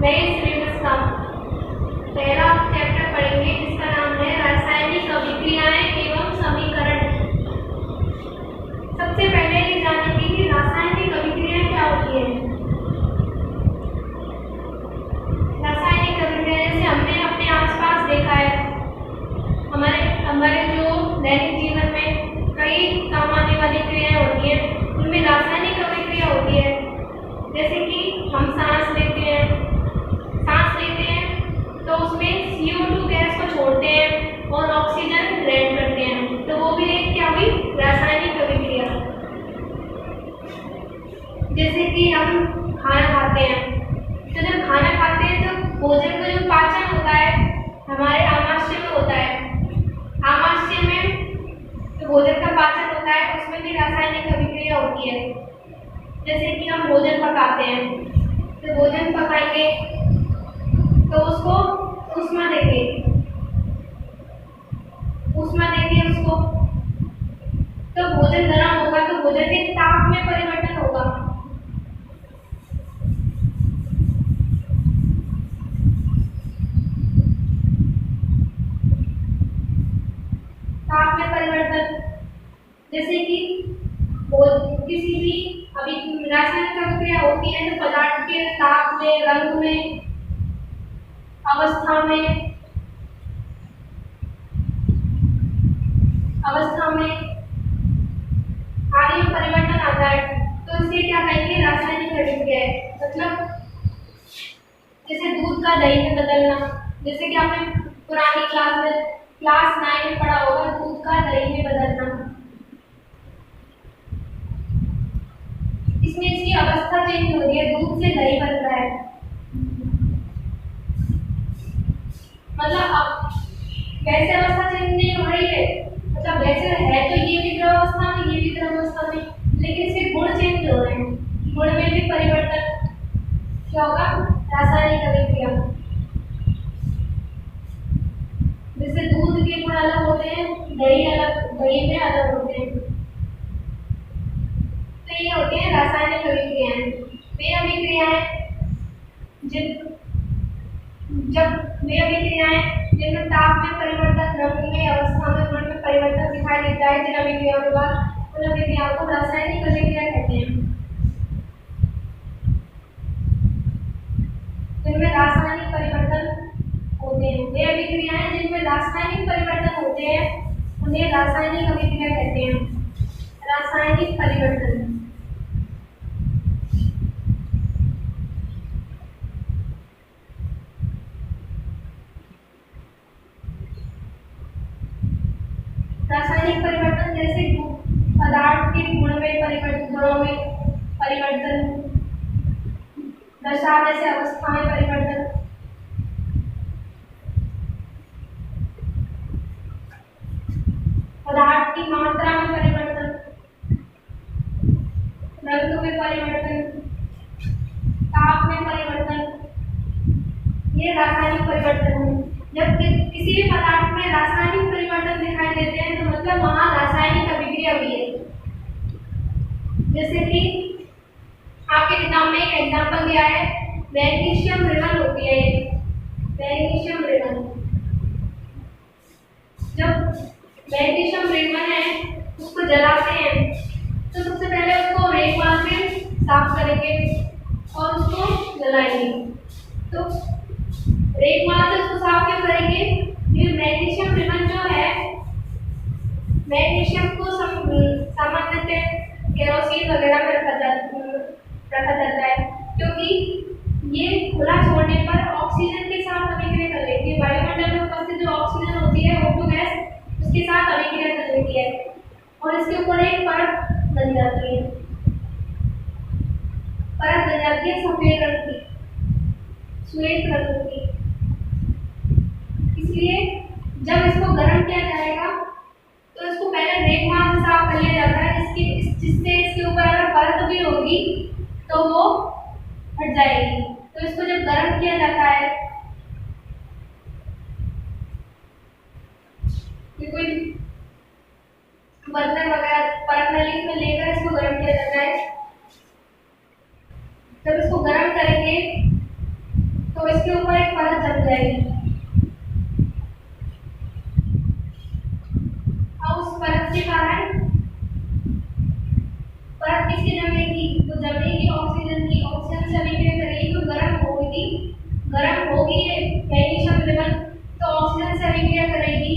नए सिलेबस का पहला चैप्टर पढ़ेंगे जिसका नाम है रासायनिक अभिक्रियाएं एवं समीकरण। सबसे पहले ये जानेंगे कि रासायनिक अभिक्रियाएं क्या होती है। रासायनिक अभिक्रिया जैसे हमने अपने आसपास देखा है, हमारे जो दैनिक जीवन में कई काम आने वाली क्रियाएं होती हैं, उनमें रासायनिक अभिक्रिया होती है। जैसे कि हम सांस लेते हैं तो उसमें CO2 गैस को छोड़ते हैं और ऑक्सीजन ग्रहण करते हैं, तो वो भी एक क्या हुई, रासायनिक अभिक्रिया। जैसे कि हम खाना खाते हैं, तो जब खाना खाते हैं तो भोजन का जो पाचन होता है हमारे आमाशय में होता है। आमाशय में जो भोजन का पाचन होता है उसमें भी रासायनिक अभिक्रिया होती है। जैसे कि हम भोजन पकाते हैं, तो भोजन पकाएंगे तो उसको ऊष्मा देंगे उसको, तो भोजन गर्म होगा तो भोजन के ताप में परिवर्तन होगा। ताप में परिवर्तन, जैसे कि किसी भी अभी रासायनिक अभिक्रिया होती है तो पदार्थ के ताप में, रंग में, अवस्था में आदि में परिवर्तन आता है, तो इसे क्या कहेंगे, रासायनिक अभिक्रिया है। मतलब जैसे दूध का दही में बदलना, जैसे कि आपने पुरानी क्लास 9 में पढ़ा होगा, दूध का दही में बदलना। इसमें इसकी अवस्था चेंज हो रही है, दूध से दही बन रहा है। मतलब अब वैसे अवस्था चेंज नहीं हो रही है, मतलब वैसे है तो ये विद्रव अवस्था में, ये विद्रव अवस्था में, लेकिन इसके गुण चेंज हो रहे हैं। गुण में भी परिवर्तन क्या होगा, रासायनिक अभिक्रिया। जैसे दूध के गुण अलग होते हैं, दही में अलग होते हैं, तो ये होते हैं रासायनिक अभिक्रियाएं। वे अभिक्रियाएं जिनमें ताप में परिवर्तन, रंग में, अवस्था में, गुण में परिवर्तन दिखाई देता है, जिन अभिक्रियाओं के बाद उन अभिक्रियाओं को रासायनिक अभिक्रिया कहते हैं। जिनमें रासायनिक परिवर्तन होते हैं, वे अभिक्रियाएं जिनमें रासायनिक परिवर्तन होते हैं उन्हें रासायनिक अभिक्रिया कहते हैं। रासायनिक परिवर्तन, रासायनिक परिवर्तन जैसे पदार्थ के गुण में परिवर्तन, गुणों में परिवर्तन, दशा जैसे अवस्था में परिवर्तन, पदार्थ की मात्रा में परिवर्तन, रंग में परिवर्तन, ताप में परिवर्तन, ये रासायनिक परिवर्तन है। जब किसी भी पदार्थ में रासायनिक परिवर्तन दिखाई देते हैं तो मतलब वहां रासायनिक अभिक्रिया हुई है। जैसे कि आपके किताब में एक एग्जांपल दिया है, मैग्नीशियम रिंगन होती है। मैग्नीशियम रिंगन, जब मैग्नीशियम रिंगन है उसको जलाते हैं तो सबसे पहले उसको रेगमाल से साफ करेंगे और उसको जलाएंगे। तो रेगमाल से उसको साफ क्यों करेंगे, ये मैग्नीशियम रिंगन जो है, मैग्नीशियम को सामान्यतः केरोसिन वगैरह में रखा जाता है, क्योंकि ये खुला छोड़ने पर ऑक्सीजन के साथ अभिक्रिया कर लेती है। वायुमंडल में उपस्थित जो ऑक्सीजन होती है, O2 गैस, उसके साथ अभिक्रिया कर लेती है और इसके ऊपर एक परत बन जाती है। परत बन जाती है सफेद रंग की, श्वेत रंग की। इसलिए जब इसको गर्म किया जाएगा तो इसको पहले रेगमाल से साफ कर लिया जाता है, जिससे इसके ऊपर अगर परत भी होगी तो वो हट जाएगी। तो इसको जब गर्म किया जाता है, कोई बर्तन वगैरह परत नली में लेकर इसको गर्म किया जाता है। जब इसको गर्म करेंगे तो के कारण परत किसकी जमेगी, तो जमेगी ऑक्सीजन की। ऑक्सीजन से अभिक्रिया करेगी तो गर्म होगी, गर्म होगी मैग्नीशियम लेवल, तो ऑक्सीजन से अभिक्रिया करेगी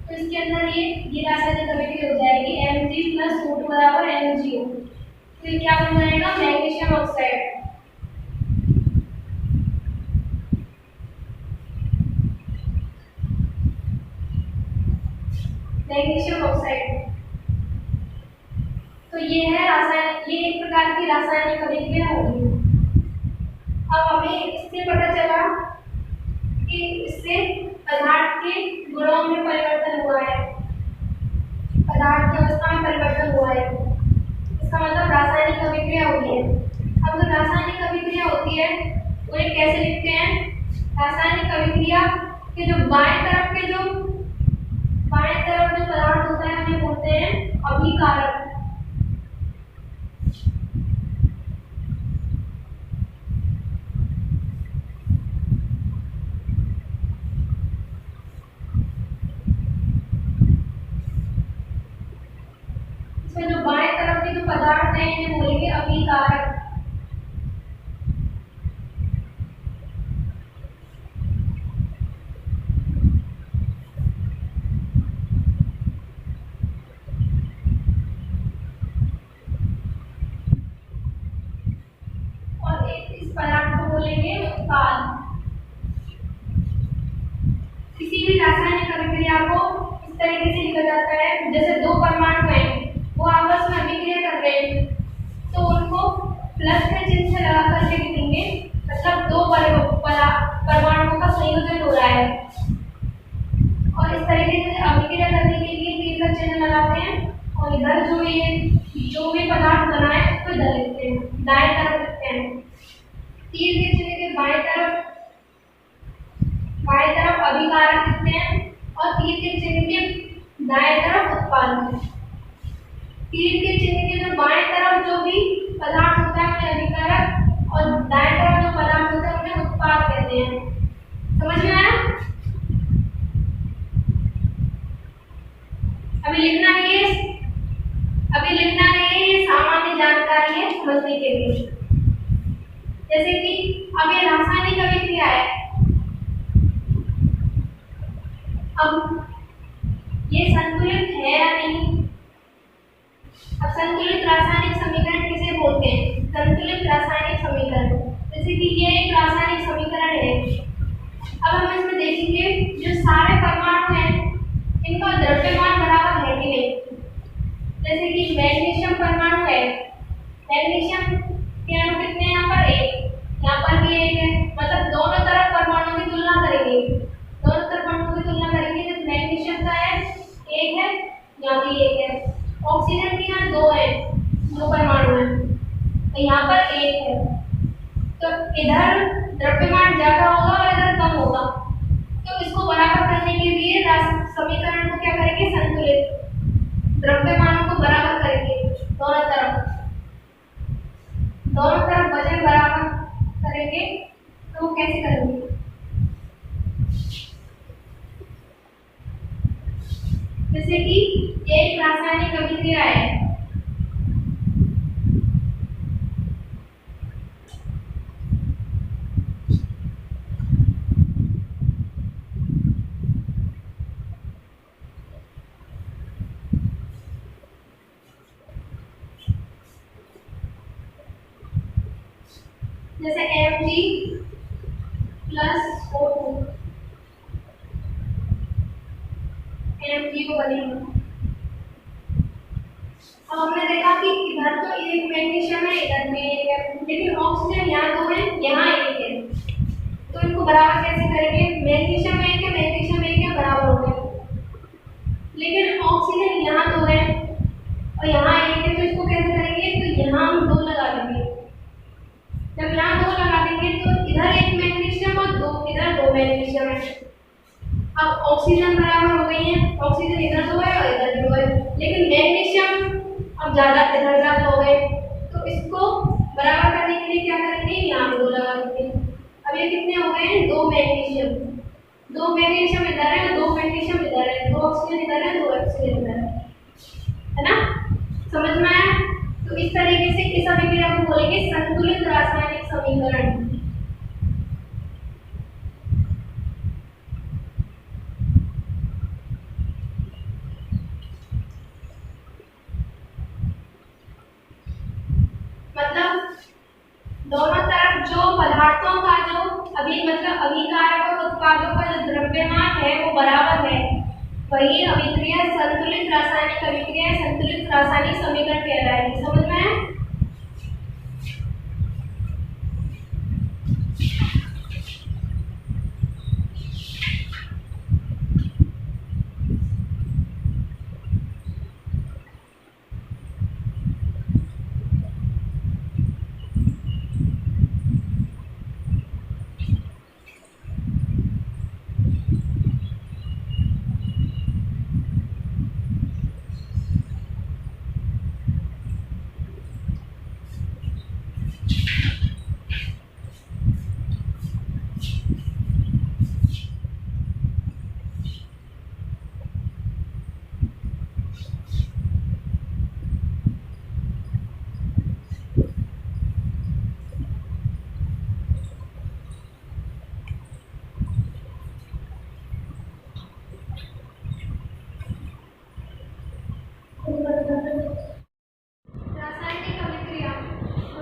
तो इसके अंदर ये रासायनिक अभिक्रिया हो जाएगी Mg + O2 बराबर MgO। तो ये क्या बन जाएगा, मैग्नीशियम ऑक्साइड। Magnesium oxide. तो ये है रासायनिक, ये एक प्रकार की रासायनिक अभिक्रिया होगी। अब हमें इससे पता चला कि इससे पदार्थ के गुणों में परिवर्तन हुआ है, पदार्थ की अवस्था में परिवर्तन हुआ है, इसका मतलब रासायनिक अभिक्रिया हुई है। अब जो रासायनिक अभिक्रिया होती है उन्हें कैसे लिखते हैं, रासायनिक अभिक्रिया के जो बाएं तरफ जो पदार्थ होता है उन्हें बोलते हैं अभिकारक। इसमें जो बाएं तरफ के जो पदार्थ हैं इन्हें बोलेंगे अभिकारक। इस पदार्थ को बोलेंगे उत्पाद। किसी भी रासायनिक अभिक्रिया को इस तरीके से लिखा जाता है, जैसे दो परमाणु हैं वो आपस में अभिक्रिया कर रहे हैं तो उनको प्लस के चिन्ह से लगा करके लिखेंगे, मतलब दो परमाणुओं का संयोजन हो रहा है। और इस तरीके से अभिक्रिया करने के लिए तीर का चिन्ह लगाते हैं और इधर जो भी पदार्थ बना है उसको इधर लिखते हैं, दाएं तरफ लिखते हैं। तीर के चिन्ह के बाएं तरफ अभिकारक लिखते हैं और तीर के चिन्ह के दाएं तरफ उत्पाद। तीर के चिन्ह के जो बाएं तरफ जो भी पदार्थ होता है उन्हें अभिकारक और दाएं तरफ जो पदार्थ होता है उन्हें उत्पाद कहते हैं। समझ में आया? अभी लिखना नहीं है, ये सामान्य जानकारी है समझने के लिए। जैसे कि अब ये रासायनिक अभिक्रिया है, अब ये संतुलित है या नहीं। अब संतुलित रासायनिक समीकरण किसे बोलते हैं, संतुलित रासायनिक समीकरण। जैसे कि ये एक रासायनिक समीकरण है, अब हम इसमें देखेंगे जो सारे परमाणु हैं इनका द्रव्यमान बराबर है कि नहीं। जैसे कि मैग्नीशियम परमाणु है, मैग्नीशियम के अणु कितने हैं, यहाँ पर एक, यहाँ पर भी एक है, मतलब दोनों तरफ परमाणुओं की तुलना करेंगे, दोनों तरफ परमाणुओं की तुलना करेंगे तो मैग्नीशियम का है एक है, यहाँ भी एक है। ऑक्सीजन के यहाँ दो है, दो परमाणु हैं, तो यहाँ पर एक है, तो इधर द्रव्यमान ज्यादा होगा और इधर कम होगा। तो इसको बराबर करने के लिए समीकरण को क्या करेंगे, संतुलित, द्रव्यमानों को बराबर करेंगे दोनों तरफ वजन बराबर करेंगे। तो वो कैसे करेंगे, जैसे कि एक रासायनिक अभिक्रिया है, जैसे Mg + O2, MgO बनेगा। अब हमने देखा कि इधर तो एक मैग्नीशियम है, इधर में एक है, लेकिन ऑक्सीजन यहाँ दो है, यहाँ एक है, तो इनको बराबर कैसे करेंगे, मैग्नीशियम एक है, मैग्नीशियम एक है, बराबर हो गए। लेकिन ऑक्सीजन यहाँ दो है और यहाँ एक है, तो इसको कैसे करेंगे, तो यहाँ हम दो लगा देंगे। जब यहाँ दो लगा देंगे तो इधर एक मैग्नीशियम और इधर दो मैग्नीशियम है। अब ऑक्सीजन बराबर हो गई है, ऑक्सीजन इधर दो है और इधर दो है, लेकिन मैग्नीशियम अब ज्यादा इधर ज्यादा हो गए, तो इसको बराबर करने के लिए क्या करेंगे, यहाँ दो लगा देंगे। अब ये कितने हो गए हैं, दो मैग्नीशियम इधर है, दो मैग्नीशियम इधर है, दो ऑक्सीजन इधर है, दो ऑक्सीजन इधर से इस अभिक्रिया को बोलेंगे संतुलित रासायनिक समीकरण। मतलब दोनों तरफ जो पदार्थों का जो मतलब अभिकारक और उत्पादों का जो द्रव्यमान है वो बराबर है, वही अभिक्रिया संतुलित रासायनिक अभिक्रिया संतुलित रासायनिक समीकरण कहलाएगी। समझ में है?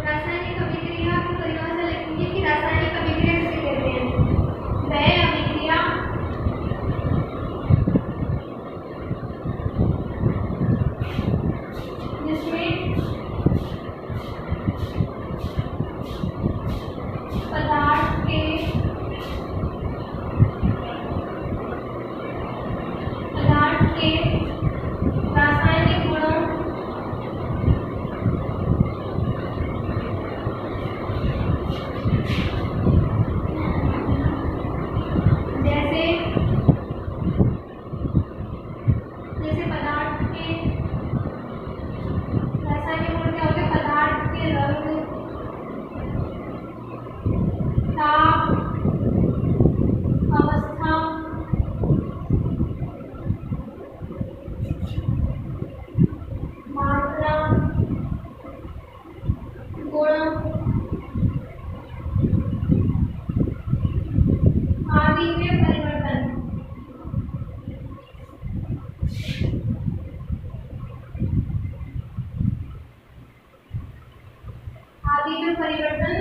रासायनिक अभिक्रिया की परिभाषा लिखेंगे कि रासायनिक अभिक्रिया किसे कहते हैं। वह अभिक्रिया जिसमें पदार्थ के रासायनिक गुणों जैसे पदार्थ के रासायनिक गुण क्या होते हैं, पदार्थ के रंग, ताप, अवस्था, मात्रा, गुण आदि में परिवर्तन। आदि में परिवर्तन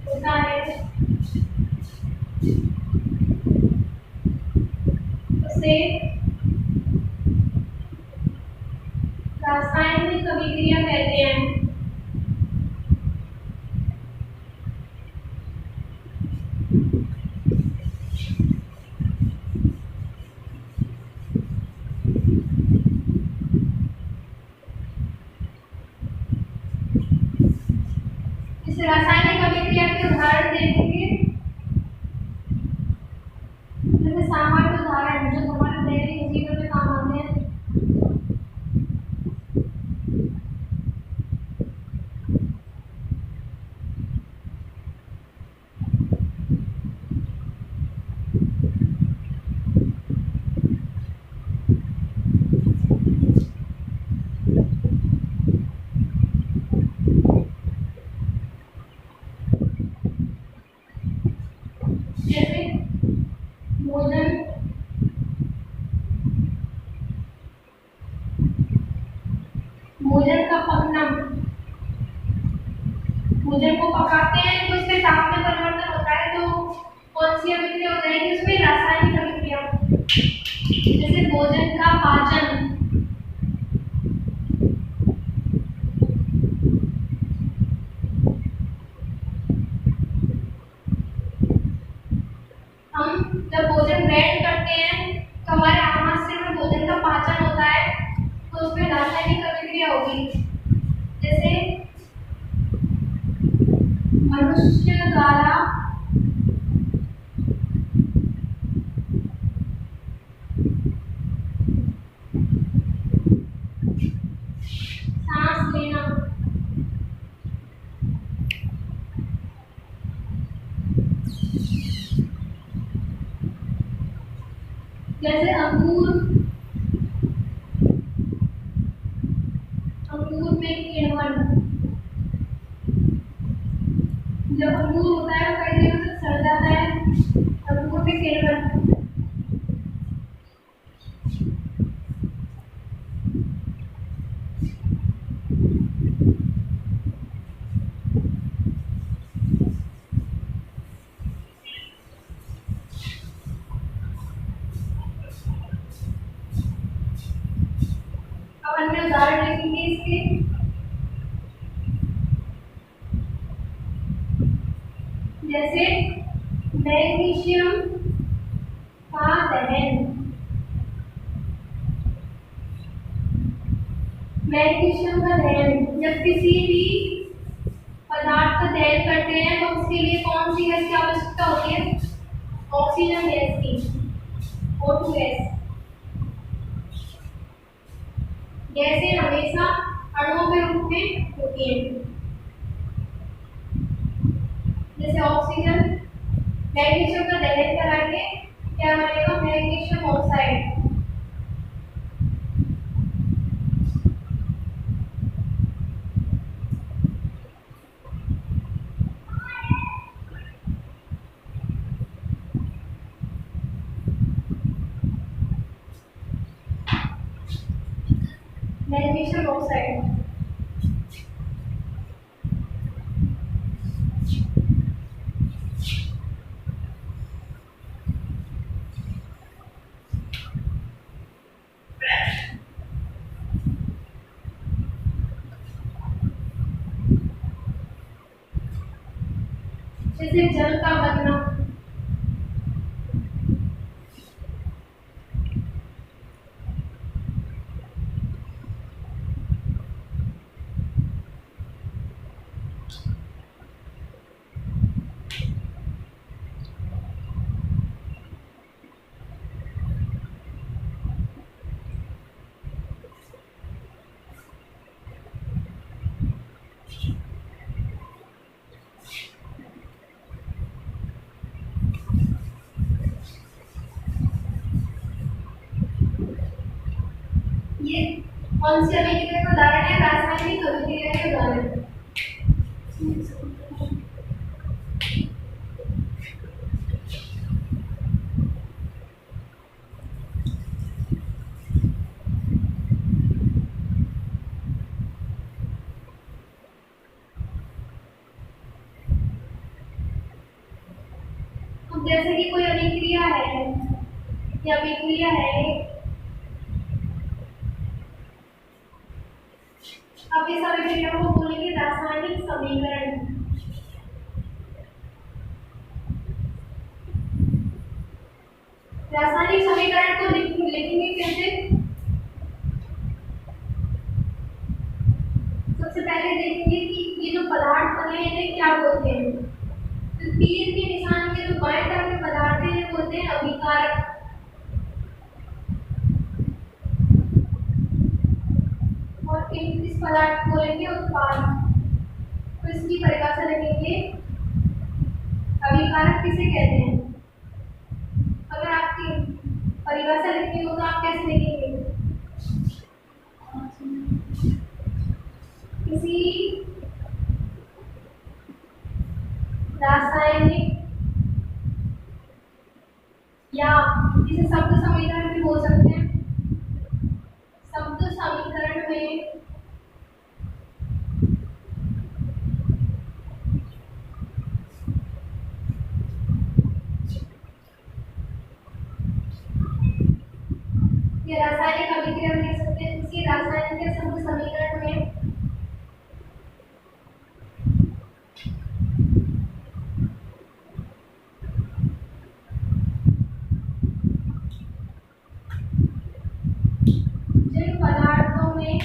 होता है, उसे रासायनिक अभिक्रिया कहते हैं। इस रासायनिक अभिक्रिया के उदाहरण देखेंगे, जैसे सामान्य उदाहरण जो हमारे दैनिक जीवन में काम आते हैं। जैसे भोजन का पकना, भोजन को पकाते हैं तो इसके ताप में परिवर्तन होता है, तो कौन सी अभिक्रिया हो जाएगी उसमें, रासायनिक अभिक्रिया। जैसे भोजन का पाचन, हम जब भोजन ग्रहण करते हैं तो हमारे आमाशय में भोजन का पाचन होता है, तो उसमें रासायनिक अभिक्रिया होगी। जैसे मनुष्य द्वारा सांस लेना, जैसे अंगूर अन्य उदाहरण लिखेंगे इसके। जैसे मैग्नीशियम का दहन, मैग्नीशियम का दहन, जब किसी भी पदार्थ का दहन करते हैं तो उसके लिए कौन सी गैस की आवश्यकता होती है? ऑक्सीजन गैस की, O2 गैस। गैसें हमेशा अणुओं के रूप में होती हैं, जैसे ऑक्सीजन। मैग्नीशियम का दहन कराएंगे, क्या बनेगा? Magnesium oxide. Magnesium oxide. जैसे जल का बनना, ये कौन सी अभिक्रिया का उदाहरण है? रासायनिक अभिक्रिया के उदाहरण। अब जैसे कि कोई अभिक्रिया है या अभिक्रिया है, अब इस अभिक्रिया को बोलेंगे रासायनिक समीकरण। रासायनिक समीकरण को लिखेंगे कैसे? सबसे पहले देखेंगे कि ये जो पदार्थ बने हैं इन्हें क्या बोलते हैं। तो तीर के निशान के जो बाएं तरफ के पदार्थ हैं इन्हें बोलते हैं अभिकारक। और इस पदार्थ को बोलेंगे उत्पाद। तो इसकी परिभाषा लिखेंगे, अभिकारक किसे कहते हैं? अगर आपकी परिभाषा लिखनी हो तो आप कैसे लिखेंगे? किसी रासायनिक या इसे शब्द समीकरण भी बोल सकते हैं। शब्द समीकरण में ये रासायनिक अभिक्रिया लिख सकते हैं। किसी रासायनिक के शब्द समीकरण में जिन पदार्थों में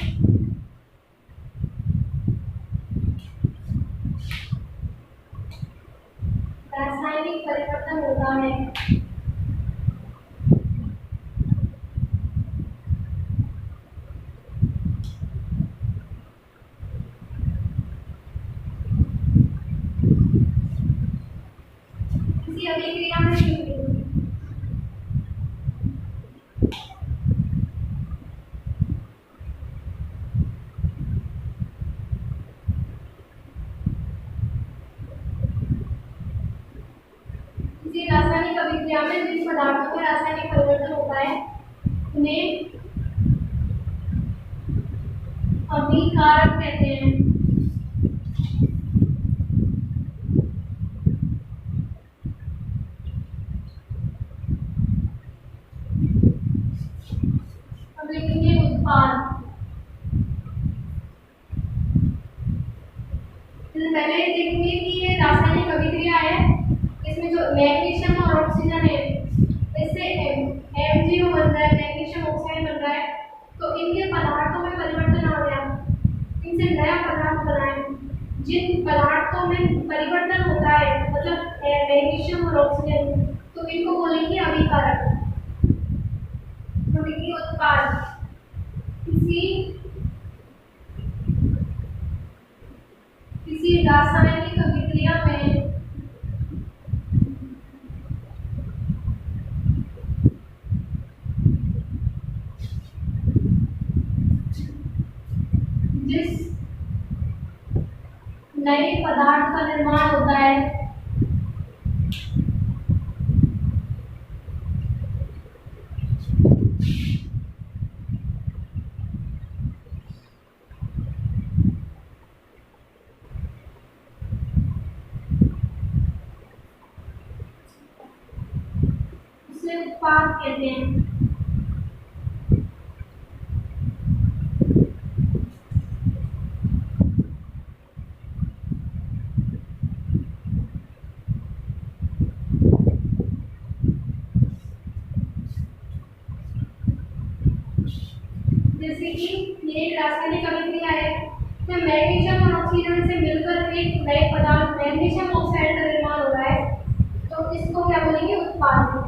रासायनिक परिवर्तन होता है किसी अभिक्रिया में रासायनिक अभिक्रिया में जिन पदार्थों में रासायनिक परिवर्तन होता है उन्हें अभिकारक कहते हैं। अब लिखेंगे उत्पाद। पहले देखेंगे कि ये रासायनिक अभिक्रिया है, इसमें जो मैग्नीशियम और ऑक्सीजन है इससे MgO बन रहा है, मैग्नीशियम ऑक्साइड बन रहा है। तो इनके पदार्थों में परिवर्तन आ गया, इनसे नया पदार्थ बनाए। जिन पदार्थों में परिवर्तन होता है मतलब मैग्नीशियम और ऑक्सीजन, तो इनको बोलेंगे अभिकारक। तो देखिए उत्पाद किसी रासायनिक अभिक्रिया में जिस नए पदार्थ का निर्माण होता है उसे उत्पाद कहते हैं। जैसे कि ये एक रासायनिक अभिक्रिया है, तो मैग्नीशियम और ऑक्सीजन से मिलकर एक नए पदार्थ मैग्नीशियम ऑक्साइड का निर्माण हो रहा है, तो इसको क्या बोलेंगे उत्पाद।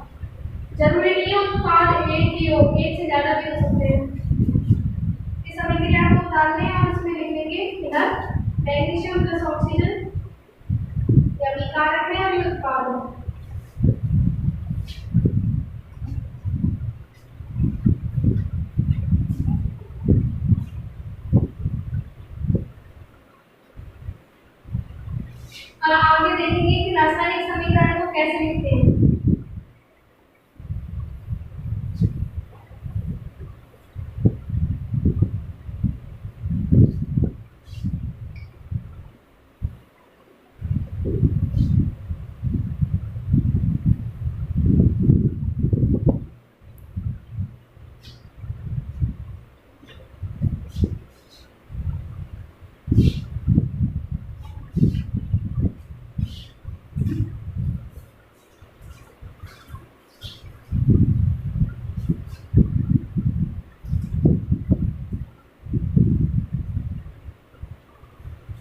जरूरी नहीं है उत्पाद एक ही हो, एक से ज्यादा भी हो सकते हैं। इस अभिक्रिया को डालने हैं और इसमें लिख लेंगे इधर मैग्नीशियम प्लस ऑक्सीजन, यह अभिकारक है और ये उत्पाद है। आगे देखेंगे कि रासायनिक समीकरण को कैसे लिखते हैं।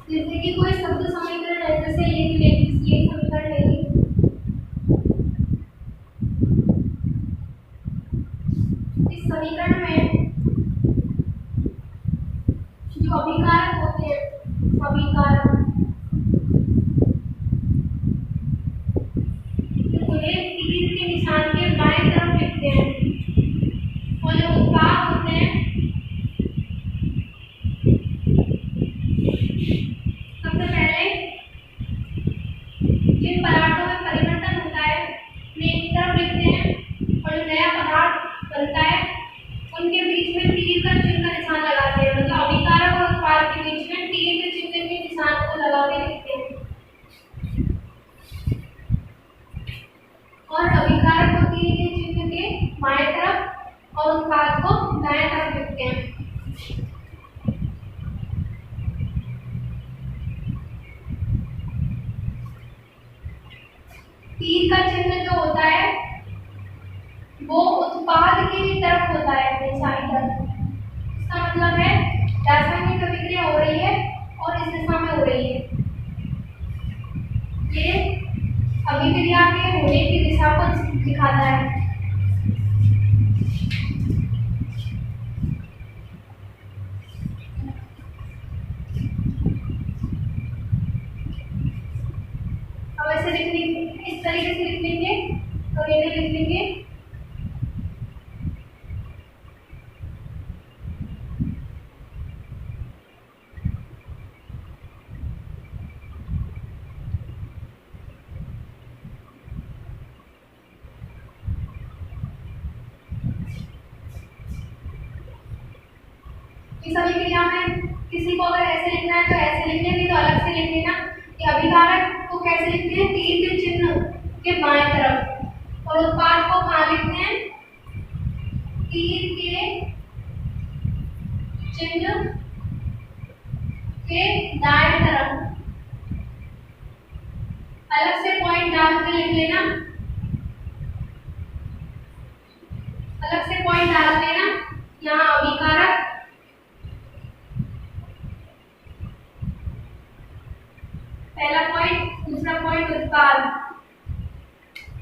जैसे कि कोई शब्द समीकरण है, जैसे ये समीकरण है, इस समीकरण में जो अभिकारक होते हैं, अभिकारक उन्हें तीर के निशान के बाएं तरफ लिखते हैं, और जो उत्पाद होते हैं जिन पदार्थों में परिवर्तन होता है उन्हें एक तरफ लिखते हैं, और जो नया पदार्थ बनता है उनके बीच में तीर का चिन्ह का निशान लगाते हैं। मतलब अभिकारक और उत्पाद के बीच में तीर के चिन्ह के निशान को लगा के लिखते हैं। और अभिकारक को तीर के चिन्ह के बाएं तरफ और उत्पाद को दाएं तरफ लिखते हैं। तीर का चिन्ह जो होता है वो उत्पाद की तरफ होता है, हमेशा इधर। इसका मतलब है रासायनिक अभिक्रिया हो रही है और इस दिशा में हो रही है। ये अभिक्रिया के होने की दिशा को दिखाता है। अब ऐसे लिख लेंगे, इस तरीके से लिख लेंगे और ये लिख लेंगे। इस अभिक्रिया में किसी को अगर ऐसे लिखना है तो ऐसे लिखने, नहीं तो अलग से लिख लेना। कि अभिकारक को कैसे लिखते हैं, तीर के चिन्ह के बाएं तरफ, और उत्पाद को कहाँ लिखते हैं, तीर के चिन्ह के दाएं तरफ। अलग से पॉइंट डाल के लिख लेना, अलग से पॉइंट डाल लेना। यहाँ अभिकारक, पहला पॉइंट, दूसरा पॉइंट उत्पाद।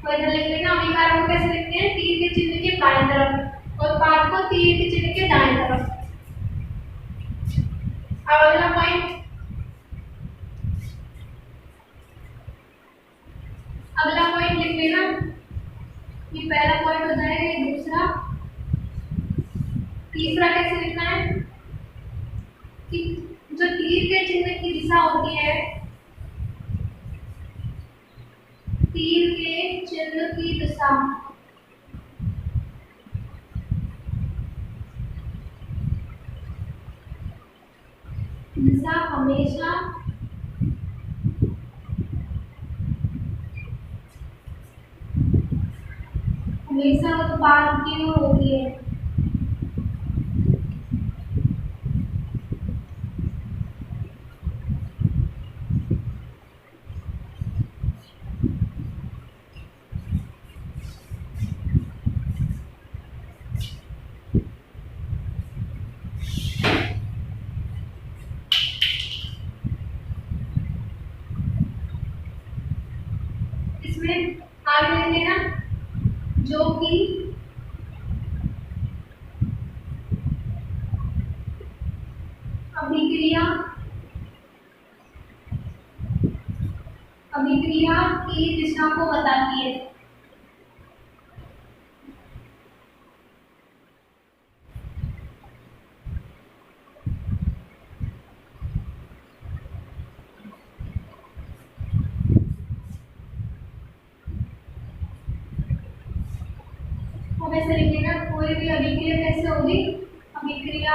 तो इधर लिख लेना अभिकारक को कैसे लिखते हैं, तीर के चिन्ह के बाएं तरफ, और उत्पाद को तीर के चिन्ह के दाएं तरफ। अब अगला पॉइंट, अगला पॉइंट लिख लेना, ये पहला पॉइंट हो जाएगा, ये दूसरा, तीसरा कैसे लिखना है कि जो तीर के चिन्ह की दिशा होती है, तीर के चिन्ह की दिशा, दिशा हमेशा उत्पाद की ओर होती है। इसमें आगे लिख लेना जो कि अभिक्रिया की दिशा को बताती है। अब ऐसे लिखिएगा, कोई भी अभिक्रिया कैसे होगी, अभिक्रिया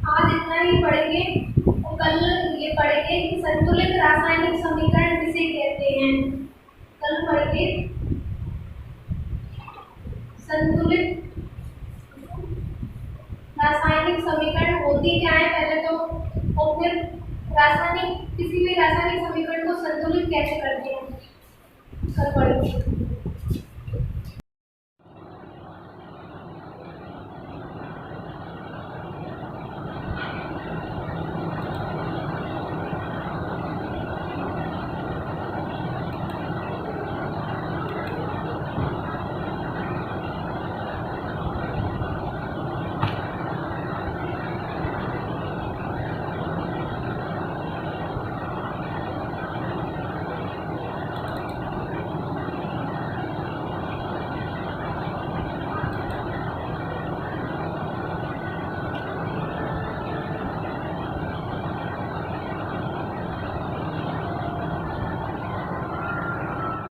आज इतना ही पढ़ेंगे और कल ये पढ़ेंगे कि संतुलित रासायनिक समीकरण किसे कहते हैं। कल पढ़ेंगे संतुलित रासायनिक समीकरण होती क्या है पहले तो, और फिर रासायनिक किसी भी रासायनिक समीकरण को संतुलित कैसे करते हैं, कल पढ़ेंगे।